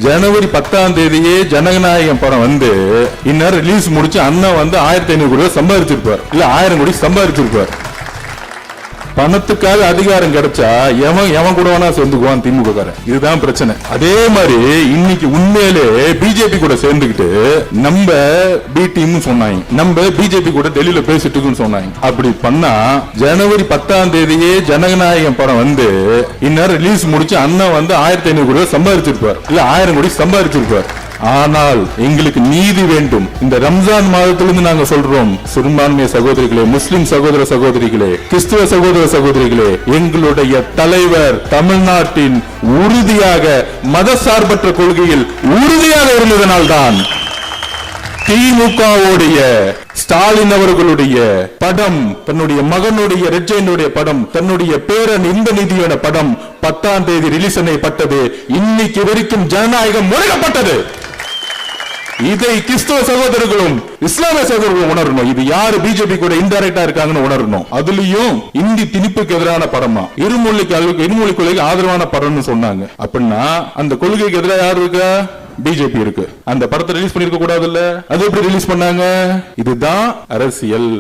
ஜனவரி 10 ஜனநாயகம் படம் வந்து இந்நேரம் ரிலீஸ் முடிச்சு அண்ணன் வந்து 1500 கோடி சம்பாதிச்சிருப்பார், இல்ல 1000 கோடி சம்பாதிச்சிருப்பார். பணத்துக்காக அதிகாரம் கிடைச்சா எவன் கூட வேணா சேர்ந்துக்குவான் திமுக காரன். இதுதான் பிரச்சனை. அதே மாதிரி இன்னைக்கு உண்மையிலே பிஜேபி கூட சேர்ந்துக்கிட்டு நம்ம பி டீம் சொன்னாங்க, நம்ம பிஜேபி கூட டெல்லியில பேசிட்டு இருக்குன்னு சொன்னாங்க. அப்படி பண்ணா ஜனவரி 10 ஜனநாயகம் படம் வந்து இந்நேரம் ரிலீஸ் முடிச்சு அண்ணன் வந்து 1500 கோடி சம்பாதிச்சிருப்பார், இல்ல 1000 கோடி சம்பாதிச்சிருப்பார். ஆனால் எங்களுக்கு நீதி வேண்டும். இந்த ரம்ஜான் மாதத்திலிருந்து நாங்க சொல்றோம், சிறுபான்மைய சகோதரிகளே, முஸ்லிம் சகோதர சகோதரிகளே, கிறிஸ்துவ சகோதர சகோதரிகளே, எங்களுடைய தலைவர் தமிழ்நாட்டின் உறுதியாக மதசார்பற்ற கொள்கையில் உறுதியாக இருந்ததனால்தான் திமுகவுடைய ஸ்டாலின் அவர்களுடைய படம், தன்னுடைய மகனுடைய ரெட்ஜைனுடைய படம், தன்னுடைய பேரன் இந்த நிதியோட படம் 10 ரிலீஸ் செய்யப்பட்டது. இன்னைக்கு வரைக்கும் ஜனநாயகம் முடக்கப்பட்டது. இதை கிறிஸ்தவ சகோதரர்களும் இஸ்லாமிய சகோதரர்களும் உணரணும். இது யாரு பிஜேபி கூட இன்டைரக்டா இருக்காங்கன்னு உணரணும். அதுலயும் இந்தி திணிப்புக்கு எதிரான படமா, இருமொழி கொள்கைக்கு ஆதரவான படம்னு சொன்னாங்க. அப்படின்னா அந்த கொள்கைக்கு எதிராக யாரு இருக்கா? பிஜேபி இருக்கு. அந்த படத்தை ரிலீஸ் பண்ணிருக்க கூடாதுல்ல, அது எப்படி ரிலீஸ் பண்ணாங்க? இதுதான் அரசியல்.